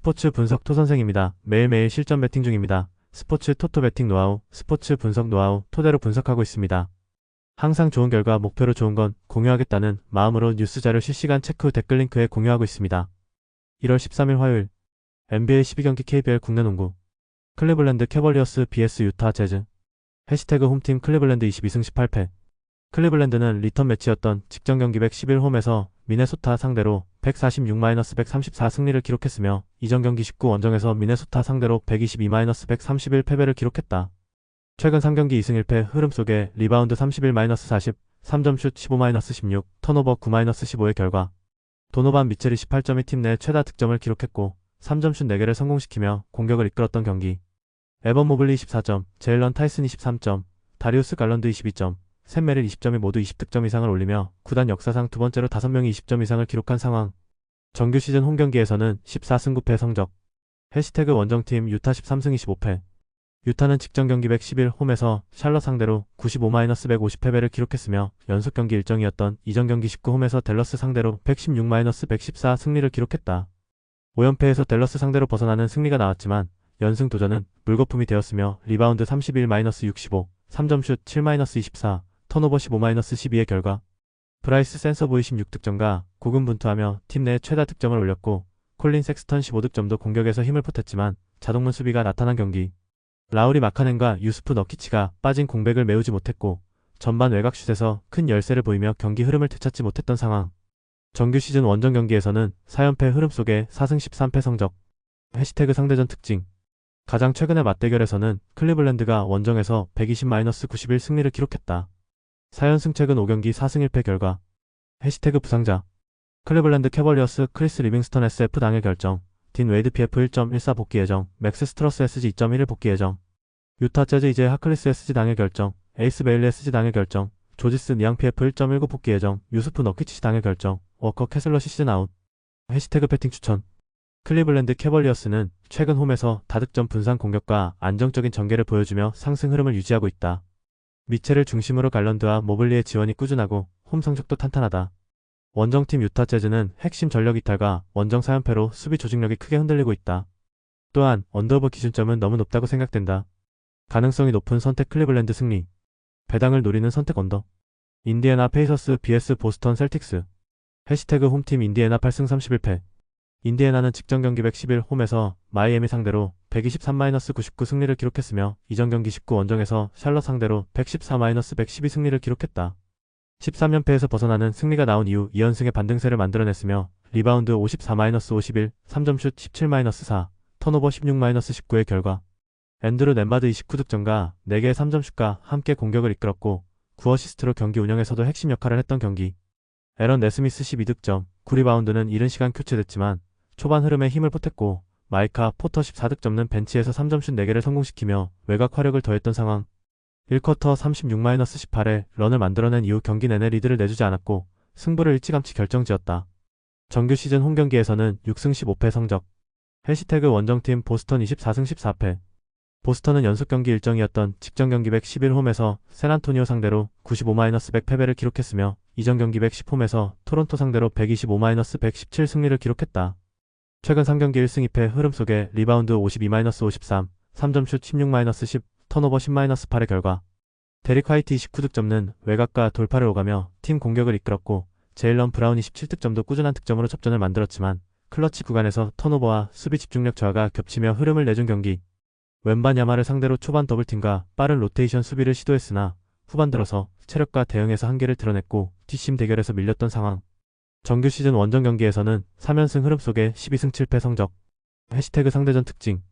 스포츠 분석 토선생입니다. 매일매일 실전 베팅 중입니다. 스포츠 토토 베팅 노하우, 스포츠 분석 노하우 토대로 분석하고 있습니다. 항상 좋은 결과 목표로 좋은 건 공유하겠다는 마음으로 뉴스 자료 실시간 체크 후 댓글 링크에 공유하고 있습니다. 1월 13일 화요일 NBA 12경기 KBL 국내 농구 클리블랜드 캐벌리어스 vs 유타 재즈 해시태그 홈팀 클리블랜드 22승 18패 클리블랜드는 리턴 매치였던 직전 경기 111홈에서 미네소타 상대로 146-134 승리를 기록했으며 이전 경기 19 원정에서 미네소타 상대로 122-131 패배를 기록했다. 최근 3경기 2승 1패 흐름 속에 리바운드 31-40, 3점슛 15-16, 턴오버 9-15의 결과 도노반 미첼이 18점이 팀 내 최다 득점을 기록했고 3점슛 4개를 성공시키며 공격을 이끌었던 경기. 에번 모블리 24점, 제일런 타이슨 23점, 다리우스 갈런드 22점, 샘 메릴 20점이 모두 20득점 이상을 올리며 구단 역사상 두 번째로 5명이 20점 이상을 기록한 상황. 정규 시즌 홈경기에서는 14승 9패 성적. 해시태그 원정팀 유타 13승 25패. 유타는 직전 경기 111홈에서 샬럿 상대로 95-150 패배를 기록했으며 연속 경기 일정이었던 이전 경기 19홈에서 댈러스 상대로 116-114 승리를 기록했다. 5연패에서 댈러스 상대로 벗어나는 승리가 나왔지만 연승 도전은 물거품이 되었으며 리바운드 31-65, 3점슛 7-24, 턴오버 15-12의 결과 브라이스 센서보이 16득점과 고군분투하며 팀 내 최다 득점을 올렸고 콜린 섹스턴 15득점도 공격에서 힘을 보탰지만 자동문 수비가 나타난 경기. 라우리 마카넨과 유스프 너키치가 빠진 공백을 메우지 못했고 전반 외곽슛에서 큰 열세를 보이며 경기 흐름을 되찾지 못했던 상황. 정규 시즌 원정 경기에서는 4연패 흐름 속에 4승 13패 성적. 해시태그 상대전 특징. 가장 최근의 맞대결에서는 클리블랜드가 원정에서 120-91 승리를 기록했다. 4연승 최근 5경기 4승 1패 결과. 해시태그 부상자. 클리블랜드 캐벌리어스 크리스 리빙스턴 SF 당일 결정. 딘 웨이드 PF 1.14 복귀 예정. 맥스 스트러스 SG 2.1일 복귀 예정. 유타 재즈 이제 하클리스 SG 당일 결정. 에이스 베일리 SG 당일 결정. 조지스 니앙 PF 1.19 복귀 예정. 유스프 너키치 당일 결정. 워커 캐슬러시 시즌 아웃. 해시태그 배팅 추천. 클리블랜드 캐벌리어스는 최근 홈에서 다득점 분산 공격과 안정적인 전개를 보여주며 상승 흐름을 유지하고 있다. 미첼을 중심으로 갈런드와 모블리의 지원이 꾸준하고 홈 성적도 탄탄하다. 원정팀 유타 재즈는 핵심 전력 이탈과 원정 4연패로 수비 조직력이 크게 흔들리고 있다. 또한 언더오버 기준점은 너무 높다고 생각된다. 가능성이 높은 선택 클리블랜드 승리. 배당을 노리는 선택 언더. 인디애나 페이서스 vs 보스턴 셀틱스. 해시태그 홈팀 인디애나 8승 31패. 인디애나는 직전 경기 111 홈에서 마이애미 상대로 123-99 승리를 기록했으며 이전 경기 19 원정에서 샬럿 상대로 114-112 승리를 기록했다. 13연패에서 벗어나는 승리가 나온 이후 2연승의 반등세를 만들어냈으며 리바운드 54-51, 3점슛 17-4, 턴오버 16-19의 결과 앤드루 nem바드 29득점과 4개의 3점슛과 함께 공격을 이끌었고 9어시스트로 경기 운영에서도 핵심 역할을 했던 경기. 에런 네스미스 12득점, 9리바운드는 이른 시간 교체됐지만 초반 흐름에 힘을 보탰고 마이카 포터 14득점는 벤치에서 3점슛 4개를 성공시키며 외곽 화력을 더했던 상황. 1쿼터 36-18에 런을 만들어낸 이후 경기 내내 리드를 내주지 않았고 승부를 일찌감치 결정지었다. 정규 시즌 홈경기에서는 6승 15패 성적. 해시태그 원정팀 보스턴 24승 14패. 보스턴은 연속 경기 일정이었던 직전 경기 111홈에서 샌안토니오 상대로 95-100 패배를 기록했으며 이전 경기 110홈에서 토론토 상대로 125-117 승리를 기록했다. 최근 3경기 1승 2패 흐름 속에 리바운드 52-53, 3점슛 16-10, 턴오버 10-8의 결과 데릭 화이트 29득점는 외곽과 돌파를 오가며 팀 공격을 이끌었고 제일런 브라운 27득점도 꾸준한 득점으로 접전을 만들었지만 클러치 구간에서 턴오버와 수비 집중력 저하가 겹치며 흐름을 내준 경기. 웬바냐마를 상대로 초반 더블팀과 빠른 로테이션 수비를 시도했으나 후반 들어서 체력과 대응에서 한계를 드러냈고 뒷심 대결에서 밀렸던 상황. 정규 시즌 원정 경기에서는 3연승 흐름 속에 12승 7패 성적. 해시태그 상대전 특징.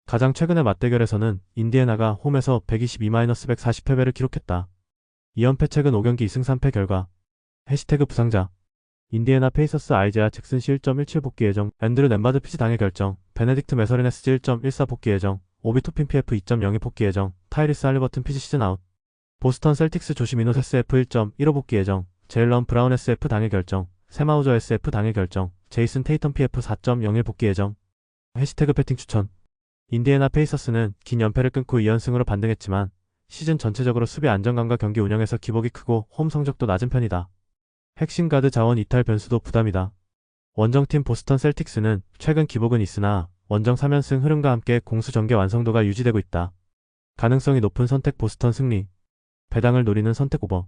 가장 최근의 맞대결에서는 인디애나가 홈에서 122-140 패배를 기록했다. 2연패 최근 5경기 2승 3패 결과. 해시태그 부상자. 인디애나 페이서스 아이제아 잭슨시 1.17 복귀 예정. 앤드루 nem바드 피지 당일 결정. 베네딕트 메서린 SG 1.14 복귀 예정. 오비 토핀 PF 2.02 복귀 예정. 타이리스 할리버튼 피지 시즌 아웃. 보스턴 셀틱스 조시미노 SF 1.15 복귀 예정. 제일런 브라운 SF 당일 결정. 세마우저 SF 당일 결정. 제이슨 테이텀 PF 4.01 복귀 예정. 해시태그 배팅 추천. 인디애나 페이서스는 긴 연패를 끊고 2연승으로 반등했지만 시즌 전체적으로 수비 안정감과 경기 운영에서 기복이 크고 홈 성적도 낮은 편이다. 핵심 가드 자원 이탈 변수도 부담이다. 원정팀 보스턴 셀틱스는 최근 기복은 있으나 원정 3연승 흐름과 함께 공수 전개 완성도가 유지되고 있다. 가능성이 높은 선택 보스턴 승리. 배당을 노리는 선택 오버.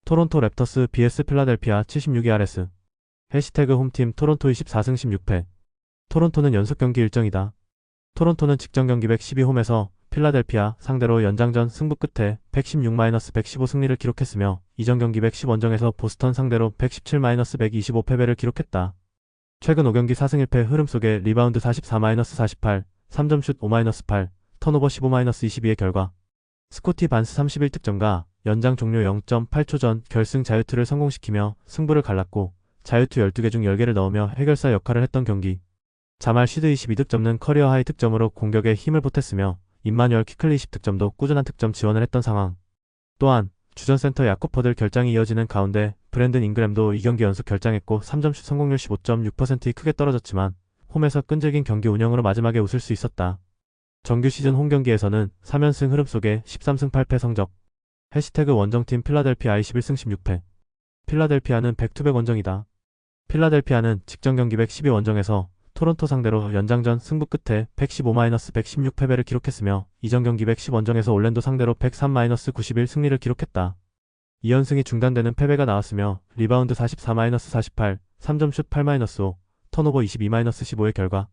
토론토 랩터스 vs 필라델피아 76-2RS. 해시태그 홈팀 토론토 24승 16패. 토론토는 연속 경기 일정이다. 토론토는 직전 경기 112 홈에서 필라델피아 상대로 연장전 승부 끝에 116-115 승리를 기록했으며 이전 경기 110 원정에서 보스턴 상대로 117-125 패배를 기록했다. 최근 5경기 4승 1패 흐름 속에 리바운드 44-48, 3점슛 5-8, 턴오버 15-22의 결과 스코티 반스 31득점과 연장 종료 0.8초 전 결승 자유투를 성공시키며 승부를 갈랐고 자유투 12개 중 10개를 넣으며 해결사 역할을 했던 경기. 자말 시드 22득점은 커리어 하이 득점으로 공격에 힘을 보탰으며 임마뉴얼 퀴클리 20득점도 꾸준한 득점 지원을 했던 상황. 또한 주전 센터 야콥 퍼들 결장이 이어지는 가운데 브랜든 잉그램도 2경기 연속 결장했고 3점슛 성공률 15.6%이 크게 떨어졌지만 홈에서 끈질긴 경기 운영으로 마지막에 웃을 수 있었다. 정규 시즌 홈 경기에서는 3연승 흐름 속에 13승 8패 성적. 해시태그 원정팀 필라델피아 21승 16패. 필라델피아는 백투백 원정이다. 필라델피아는 직전 경기 112 원정에서 토론토 상대로 연장전 승부 끝에 115-116 패배를 기록했으며 이전 경기 110 원정에서 올랜도 상대로 103-91 승리를 기록했다. 2연승이 중단되는 패배가 나왔으며 리바운드 44-48, 3점슛 8-5, 턴오버 22-15의 결과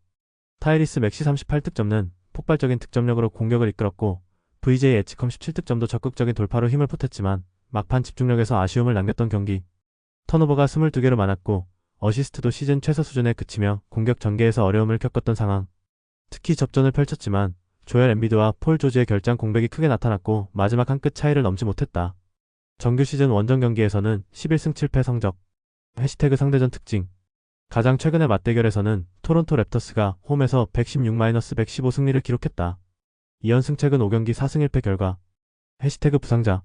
타이리스 맥시 38득점은 폭발적인 득점력으로 공격을 이끌었고 VJ 에치컴 17득점도 적극적인 돌파로 힘을 보탰지만 막판 집중력에서 아쉬움을 남겼던 경기. 턴오버가 22개로 많았고 어시스트도 시즌 최소 수준에 그치며 공격 전개에서 어려움을 겪었던 상황. 특히 접전을 펼쳤지만 조엘 엠비드와 폴 조지의 결장 공백이 크게 나타났고 마지막 한 끗 차이를 넘지 못했다. 정규 시즌 원정 경기에서는 11승 7패 성적. 해시태그 상대전 특징. 가장 최근의 맞대결에서는 토론토 랩터스가 홈에서 116-115 승리를 기록했다. 2연승 최근 5경기 4승 1패 결과. 해시태그 부상자.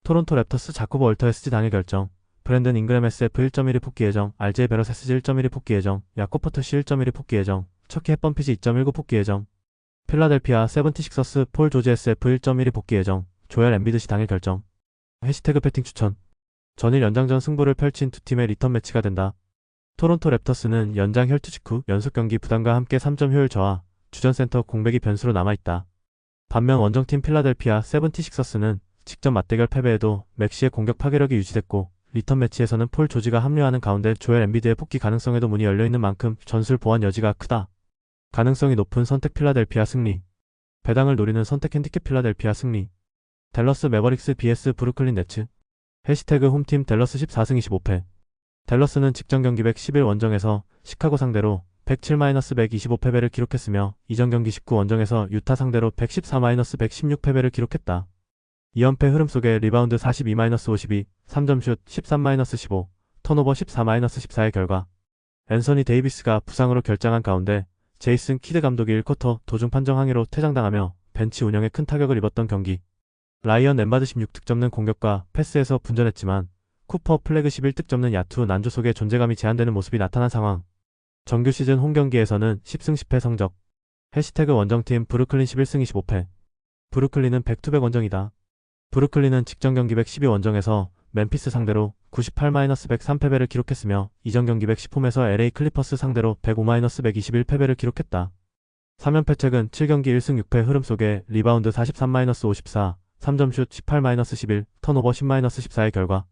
토론토 랩터스 자코브 월터 SG 당일 결정. 브랜든 잉그램 SF 1.1이 폭기 예정, RJ 베럿 SG 1.1이 폭기 예정, 야코 퍼터 C 1.1이 폭기 예정, 척키 햇번 피지 2.19 폭기 예정. 필라델피아 세븐티식서스 폴 조지 SF 1.1이 복귀 예정, 조엘 엠비드 시 당일 결정. 해시태그 배팅 추천. 전일 연장전 승부를 펼친 두 팀의 리턴 매치가 된다. 토론토 랩터스는 연장 혈투 직후 연속 경기 부담과 함께 3점 효율 저하, 주전 센터 공백이 변수로 남아있다. 반면 원정팀 필라델피아 세븐티식서스는 직전 맞대결 패배에도 맥시의 공격 파괴력이 유지됐고 리턴 매치에서는 폴 조지가 합류하는 가운데 조엘 엠비드의 복귀 가능성에도 문이 열려있는 만큼 전술 보완 여지가 크다. 가능성이 높은 선택 필라델피아 승리. 배당을 노리는 선택 핸디캡 필라델피아 승리. 댈러스 매버릭스 vs 브루클린 네츠. 해시태그 홈팀 댈러스 14승 25패. 댈러스는 직전 경기 111 원정에서 시카고 상대로 107-125 패배를 기록했으며 이전 경기 19 원정에서 유타 상대로 114-116 패배를 기록했다. 2연패 흐름 속에 리바운드 42-52, 3점슛 13-15, 턴오버 14-14의 결과 앤서니 데이비스가 부상으로 결장한 가운데 제이슨 키드 감독이 1쿼터 도중 판정 항의로 퇴장당하며 벤치 운영에 큰 타격을 입었던 경기. 라이언 엠바드 16득점는 공격과 패스에서 분전했지만 쿠퍼 플래그 11득점는 야투 난조 속에 존재감이 제한되는 모습이 나타난 상황. 정규 시즌 홈 경기에서는 10승 10패 성적. 해시태그 원정팀 브루클린 11승 25패. 브루클린은 백투백 원정이다. 브루클린은 직전 경기 112 원정에서 멤피스 상대로 98-103 패배를 기록했으며 이전 경기 110홈에서 LA 클리퍼스 상대로 105-121 패배를 기록했다. 3연패 최근 7경기 1승 6패 흐름 속에 리바운드 43-54, 3점슛 18-11, 턴오버 10-14의 결과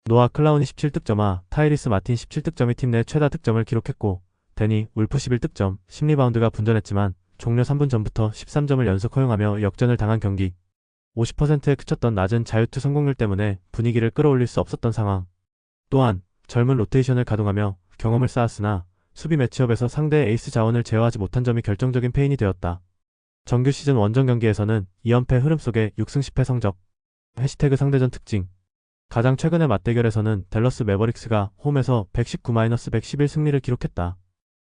노아 클라운이 17득점하 타이리스 마틴 17득점이 팀 내 최다 득점을 기록했고 데니 울프 11득점, 10리바운드가 분전했지만 종료 3분 전부터 13점을 연속 허용하며 역전을 당한 경기. 50%에 그쳤던 낮은 자유투 성공률 때문에 분위기를 끌어올릴 수 없었던 상황. 또한 젊은 로테이션을 가동하며 경험을 쌓았으나 수비 매치업에서 상대의 에이스 자원을 제어하지 못한 점이 결정적인 패인이 되었다. 정규 시즌 원정 경기에서는 2연패 흐름 속에 6승 10패 성적. 해시태그 상대전 특징. 가장 최근의 맞대결에서는 댈러스 매버릭스가 홈에서 119-111 승리를 기록했다.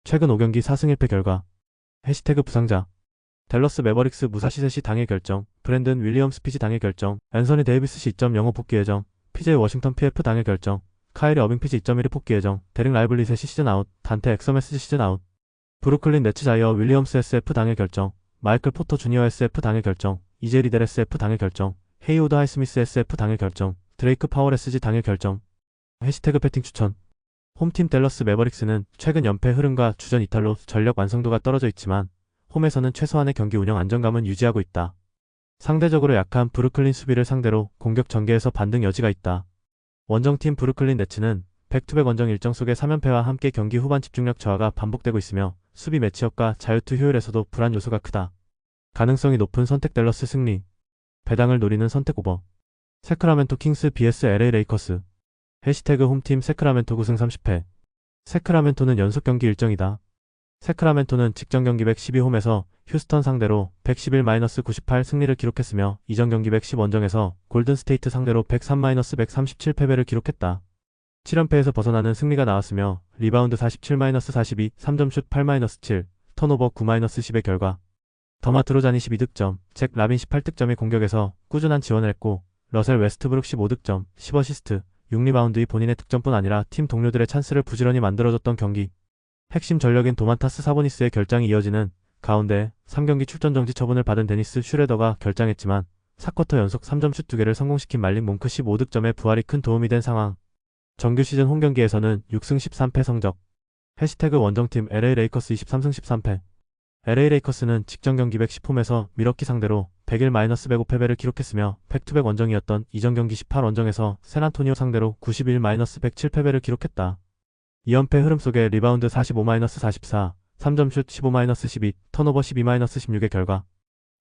최근 5경기 4승 1패 결과. 해시태그 부상자. 댈러스 매버릭스 무사시 셋이 당일 결정, 브랜든 윌리엄스 피지 당일 결정, 앤서니 데이비스 시 2.05 복귀 예정, PJ 워싱턴 PF 당일 결정, 카이리 어빙 피지 2.1이 복귀 예정, 데릭 라이블리 셋이 시즌 아웃, 단테 엑섬 SG 시즌 아웃, 브루클린 네츠 자이어 윌리엄스 SF 당일 결정, 마이클 포터 주니어 SF 당일 결정, 이제 리델 SF 당일 결정, 헤이우드 하이스미스 SF 당일 결정, 드레이크 파월 SG 당일 결정. 해시태그 배팅 추천. 홈팀 댈러스 매버릭스는 최근 연패 흐름과 주전 이탈로 전력 완성도가 떨어져 있지만 홈에서는 최소한의 경기 운영 안정감은 유지하고 있다. 상대적으로 약한 브루클린 수비를 상대로 공격 전개에서 반등 여지가 있다. 원정팀 브루클린 네츠는 백투백 원정 일정 속의 3연패와 함께 경기 후반 집중력 저하가 반복되고 있으며 수비 매치업과 자유투 효율에서도 불안 요소가 크다. 가능성이 높은 선택 댈러스 승리. 배당을 노리는 선택 오버. 세크라멘토 킹스 vs LA 레이커스. 해시태그 홈팀 세크라멘토 9승 30패. 세크라멘토는 연속 경기 일정이다. 세크라멘토는 직전 경기 112홈에서 휴스턴 상대로 111-98 승리를 기록했으며 이전 경기 110 원정에서 골든스테이트 상대로 103-137 패배를 기록했다. 7연패에서 벗어나는 승리가 나왔으며 리바운드 47-42, 3점슛 8-7, 턴오버 9-10의 결과. 더마 트로자니 12득점, 잭 라빈 18득점의 공격에서 꾸준한 지원을 했고 러셀 웨스트브룩 15득점, 10어시스트, 6리바운드의 본인의 득점뿐 아니라 팀 동료들의 찬스를 부지런히 만들어줬던 경기. 핵심 전력인 도만타스 사보니스의 결장이 이어지는 가운데 3경기 출전 정지 처분을 받은 데니스 슈레더가 결장했지만 4쿼터 연속 3점슛 2개를 성공시킨 말릭 몽크 15득점의 부활이 큰 도움이 된 상황. 정규 시즌 홈경기에서는 6승 13패 성적. 해시태그 원정팀 LA 레이커스 23승 13패. LA 레이커스는 직전 경기 110홈에서 미러키 상대로 101-105 패배를 기록했으며 백투백 원정이었던 이전 경기 18원정에서 샌안토니오 상대로 91-107 패배를 기록했다. 2연패 흐름 속에 리바운드 45-44, 3점슛 15-12, 턴오버 12-16의 결과.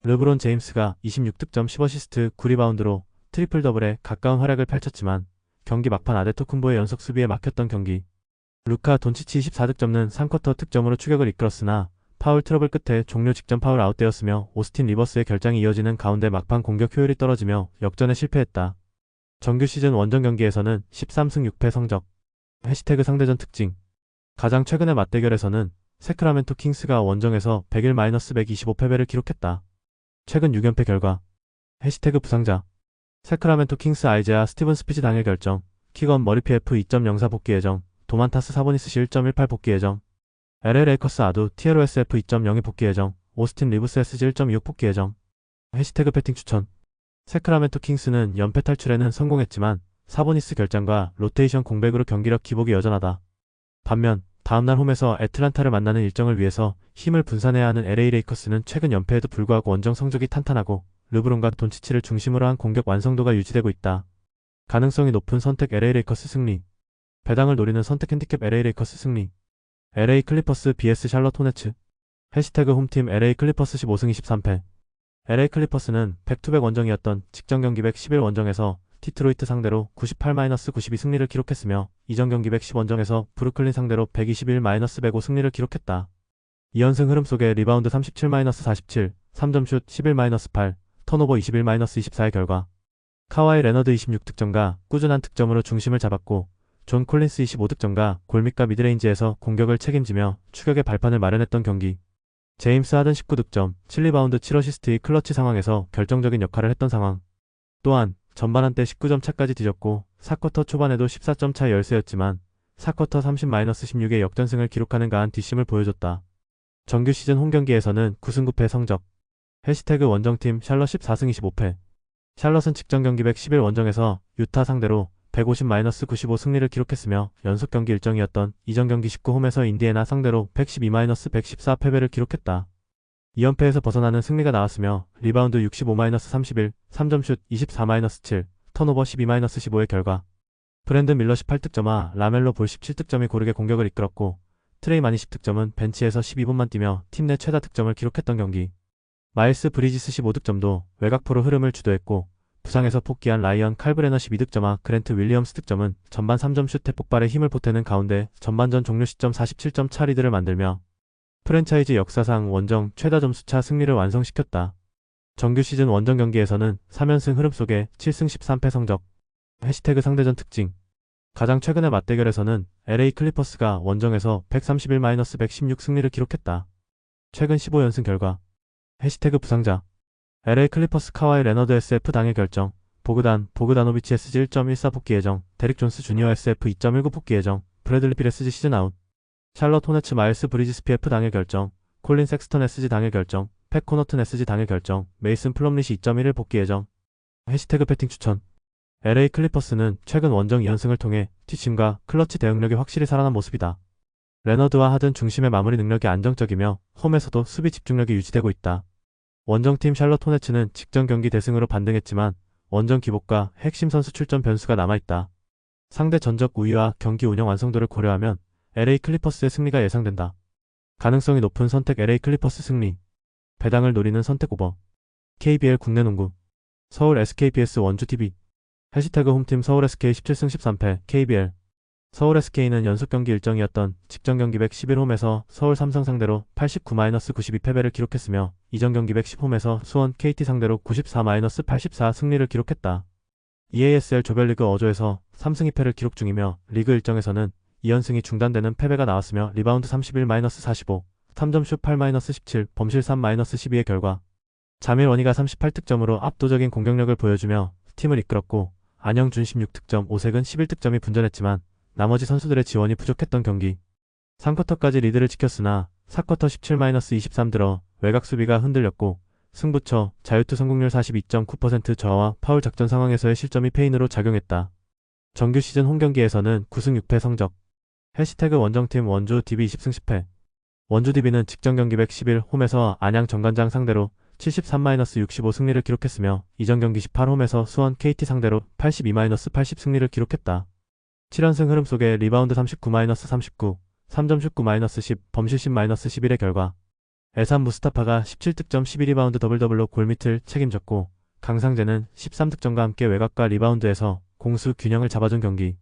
르브론 제임스가 26득점 10어시스트 9리바운드로 트리플 더블에 가까운 활약을 펼쳤지만 경기 막판 아데토쿤보의 연속 수비에 막혔던 경기. 루카 돈치치 24득점은 3쿼터 득점으로 추격을 이끌었으나 파울 트러블 끝에 종료 직전 파울 아웃되었으며 오스틴 리버스의 결장이 이어지는 가운데 막판 공격 효율이 떨어지며 역전에 실패했다. 정규 시즌 원정 경기에서는 13승 6패 성적. 해시태그 상대전 특징. 가장 최근의 맞대결에서는 세크라멘토 킹스가 원정에서 101-125 패배를 기록했다. 최근 6연패 결과. 해시태그 부상자. 세크라멘토 킹스 아이제아 스티븐 스피지 당일 결정. 키건 머리 PF 2.04 복귀 예정. 도만타스 사보니스 시 1.18 복귀 예정. LA 레이커스 아두 TLOSF 2.02 복귀 예정. 오스틴 리브스 SG 1.26 복귀 예정. 해시태그 배팅 추천. 세크라멘토 킹스는 연패 탈출에는 성공했지만 사보니스 결장과 로테이션 공백으로 경기력 기복이 여전하다. 반면 다음날 홈에서 애틀란타를 만나는 일정을 위해서 힘을 분산해야 하는 LA 레이커스는 최근 연패에도 불구하고 원정 성적이 탄탄하고 르브론과 돈치치를 중심으로 한 공격 완성도가 유지되고 있다. 가능성이 높은 선택 LA 레이커스 승리. 배당을 노리는 선택 핸디캡 LA 레이커스 승리. LA 클리퍼스 vs 샬럿 호네츠. 해시태그 홈팀 LA 클리퍼스 15승 23패. LA 클리퍼스는 백투백 원정이었던 직전 경기 111 원정에서 디트로이트 상대로 98-92 승리를 기록했으며 이전 경기 110 원정에서 브루클린 상대로 121-105 승리를 기록했다. 2연승 흐름 속에 리바운드 37-47, 3점슛 11-8, 턴오버 21-24의 결과. 카와이 레너드 26득점과 꾸준한 득점으로 중심을 잡았고 존 콜린스 25득점과 골밑과 미드레인지에서 공격을 책임지며 추격의 발판을 마련했던 경기. 제임스 하든 19득점, 7리바운드 7어시스트의 클러치 상황에서 결정적인 역할을 했던 상황. 또한 전반 한때 19점 차까지 뒤졌고 4쿼터 초반에도 14점 차 열세였지만 4쿼터 30-16의 역전승을 기록하는 가한 뒷심을 보여줬다. 정규 시즌 홈경기에서는 9승 9패 성적. 해시태그 원정팀 샬럿 14승 25패. 샬럿은 직전 경기 111 원정에서 유타 상대로 150-95 승리를 기록했으며 연속 경기 일정이었던 이전 경기 19홈에서 인디애나 상대로 112-114 패배를 기록했다. 2연패에서 벗어나는 승리가 나왔으며 리바운드 65-31, 3점슛 24-7, 턴오버 12-15의 결과. 브랜든 밀러 18득점과 라멜로 볼 17득점이 고르게 공격을 이끌었고 트레이 마니 10득점은 벤치에서 12분만 뛰며 팀 내 최다 득점을 기록했던 경기. 마일스 브리지스 15득점도 외곽포로 흐름을 주도했고 부상에서 복귀한 라이언 칼브레너 12득점과 그랜트 윌리엄스 득점은 전반 3점슛 대폭발에 힘을 보태는 가운데 전반전 종료 시점 47점 차 리드를 만들며 프랜차이즈 역사상 원정 최다 점수차 승리를 완성시켰다. 정규 시즌 원정 경기에서는 3연승 흐름 속에 7승 13패 성적. 해시태그 상대전 특징. 가장 최근의 맞대결에서는 LA 클리퍼스가 원정에서 131-116 승리를 기록했다. 최근 15연승 결과. 해시태그 부상자. LA 클리퍼스 카와이 레너드 SF 당일 결정. 보그다노비치 SG 1.14 복귀 예정. 데릭 존스 주니어 SF 2.19 복귀 예정. 브래들리 필 SG 시즌 아웃. 샬럿 호네츠 마일스 브리지스 PF 당일 결정. 콜린 섹스턴 SG 당일 결정. 팻 코너튼 SG 당일 결정. 메이슨 플럼릿이 2.1을 복귀 예정. 해시태그 배팅 추천. LA 클리퍼스는 최근 원정 2연승을 통해 뒷심과 클러치 대응력이 확실히 살아난 모습이다. 레너드와 하든 중심의 마무리 능력이 안정적이며 홈에서도 수비 집중력이 유지되고 있다. 원정팀 샬럿 호네츠는 직전 경기 대승으로 반등했지만 원정 기복과 핵심 선수 출전 변수가 남아있다. 상대 전적 우위와 경기 운영 완성도를 고려하면 LA 클리퍼스의 승리가 예상된다. 가능성이 높은 선택 LA 클리퍼스 승리. 배당을 노리는 선택 오버. KBL 국내 농구. 서울 SKPS 원주 TV. 해시태그 홈팀 서울 SK 17승 13패 KBL. 서울 SK는 연속 경기 일정이었던 직전 경기 111홈에서 서울 삼성 상대로 89-92 패배를 기록했으며 이전 경기 110홈에서 수원 KT 상대로 94-84 승리를 기록했다. EASL 조별리그 어조에서 3승 2패를 기록 중이며 리그 일정에서는 2연승이 중단되는 패배가 나왔으며 리바운드 31-45, 3점슛 8-17, 범실 3-12의 결과 자밀 원희가 38득점으로 압도적인 공격력을 보여주며 팀을 이끌었고 안영준 16득점, 오색은 11득점이 분전했지만 나머지 선수들의 지원이 부족했던 경기. 3쿼터까지 리드를 지켰으나 4쿼터 17-23 들어 외곽 수비가 흔들렸고 승부처 자유투 성공률 42.9% 저하와 파울 작전 상황에서의 실점이 페인으로 작용했다. 정규 시즌 홈경기에서는 9승 6패 성적. 해시태그 원정팀 원주 DB 20승 10패. 원주 DB는 직전 경기 111 홈에서 안양 정관장 상대로 73-65 승리를 기록했으며 이전 경기 18홈에서 수원 KT 상대로 82-80 승리를 기록했다. 7연승 흐름 속에 리바운드 39-39, 3점슛 9-10, 범실 10-11의 결과 에산 무스타파가 17득점 12리바운드 더블더블로 골밑을 책임졌고 강상재는 13득점과 함께 외곽과 리바운드에서 공수 균형을 잡아준 경기.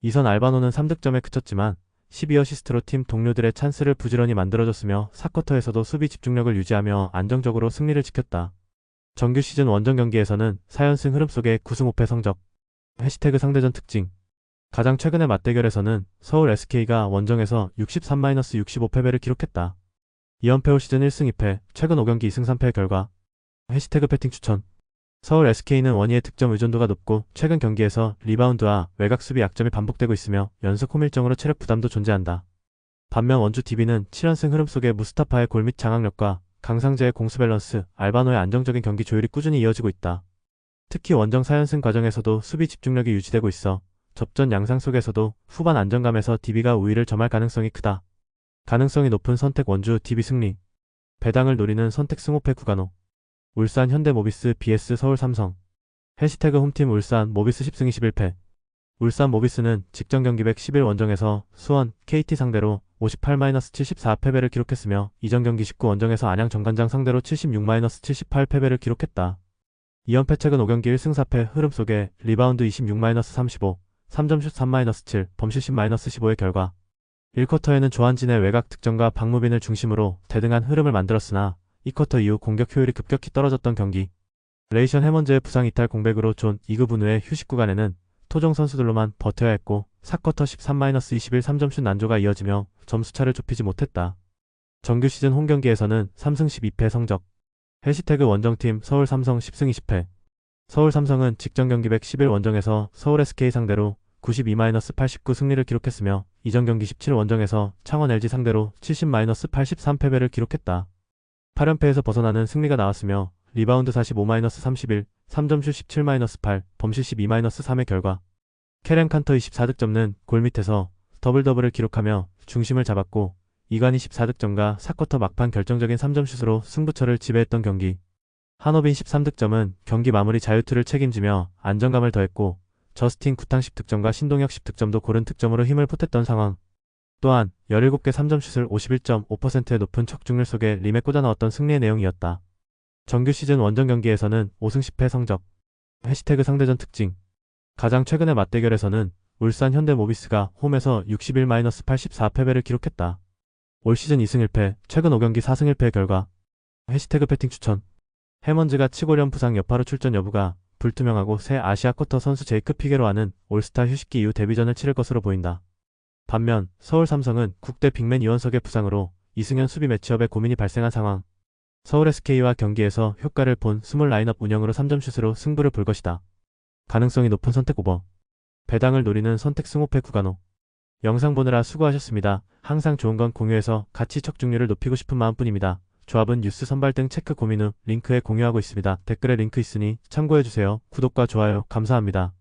이선 알바노는 3득점에 그쳤지만 12어시스트로 팀 동료들의 찬스를 부지런히 만들어줬으며 4쿼터에서도 수비 집중력을 유지하며 안정적으로 승리를 지켰다. 정규 시즌 원정 경기에서는 4연승 흐름 속에 9승 5패 성적. 해시태그 상대전 특징. 가장 최근의 맞대결에서는 서울 SK가 원정에서 63-65 패배를 기록했다. 2연패 올 시즌 1승 2패, 최근 5경기 2승 3패의 결과. 해시태그 배팅 추천. 서울 SK는 원희의 득점 의존도가 높고 최근 경기에서 리바운드와 외곽 수비 약점이 반복되고 있으며 연속 홈 일정으로 체력 부담도 존재한다. 반면 원주 DB는 7연승 흐름 속에 무스타파의 골밑 장악력과 강상재의 공수 밸런스, 알바노의 안정적인 경기 조율이 꾸준히 이어지고 있다. 특히 원정 4연승 과정에서도 수비 집중력이 유지되고 있어 접전 양상 속에서도 후반 안정감에서 DB가 우위를 점할 가능성이 크다. 가능성이 높은 선택 원주 DB 승리. 배당을 노리는 선택 승호패 구간호. 울산 현대모비스 vs 서울 삼성. 해시태그 홈팀 울산 모비스 10승 21패. 울산 모비스는 직전 경기 111 원정에서 수원 KT 상대로 58-74 패배를 기록했으며 이전 경기 19 원정에서 안양 정관장 상대로 76-78 패배를 기록했다. 2연패 최근 5경기 1승 4패 흐름 속에 리바운드 26-35, 3점슛 3-7, 범실 10-15의 결과 1쿼터에는 조한진의 외곽 득점과 박무빈을 중심으로 대등한 흐름을 만들었으나 2쿼터 이후 공격 효율이 급격히 떨어졌던 경기. 레이션 해먼즈의 부상 이탈 공백으로 존 2급 후의 휴식 구간에는 토종 선수들로만 버텨야 했고 4쿼터 13-21 3점슛 난조가 이어지며 점수차를 좁히지 못했다. 정규 시즌 홈경기에서는 3승 12패 성적. 해시태그 원정팀 서울 삼성 10승 20패. 서울 삼성은 직전 경기 111 원정에서 서울 SK 상대로 92-89 승리를 기록했으며 이전 경기 17 원정에서 창원 LG 상대로 70-83 패배를 기록했다. 8연패에서 벗어나는 승리가 나왔으며 리바운드 45-31, 3점슛 17-8, 범실 12-3의 결과 캐렌 칸터 24득점는 골밑에서 더블더블을 기록하며 중심을 잡았고 이관희 14득점과 4쿼터 막판 결정적인 3점슛으로 승부처를 지배했던 경기. 한호빈 13득점은 경기 마무리 자유투를 책임지며 안정감을 더했고 저스틴 구탕 10득점과 신동혁 10득점도 고른 득점으로 힘을 보탰던 상황. 또한 17개 3점슛을 51.5%의 높은 척중률 속에 림에 꽂아 넣었던 승리의 내용이었다. 정규 시즌 원정 경기에서는 5승 10패 성적. 해시태그 상대전 특징. 가장 최근의 맞대결에서는 울산 현대모비스가 홈에서 61-84 패배를 기록했다. 올 시즌 2승 1패, 최근 5경기 4승 1패의 결과. 해시태그 배팅 추천. 해먼즈가 치고련 부상 여파로 출전 여부가 불투명하고 새 아시아 쿼터 선수 제이크 피게로와는 올스타 휴식기 이후 데뷔전을 치를 것으로 보인다. 반면 서울 삼성은 국대 빅맨 이원석의 부상으로 이승현 수비 매치업에 고민이 발생한 상황. 서울 SK와 경기에서 효과를 본 스몰 라인업 운영으로 3점슛으로 승부를 볼 것이다. 가능성이 높은 선택 오버. 배당을 노리는 선택 승호패 구간호. 영상 보느라 수고하셨습니다. 항상 좋은 건 공유해서 같이 척중률을 높이고 싶은 마음뿐입니다. 조합은 뉴스 선발 등 체크 고민 후 링크에 공유하고 있습니다. 댓글에 링크 있으니 참고해주세요. 구독과 좋아요 감사합니다.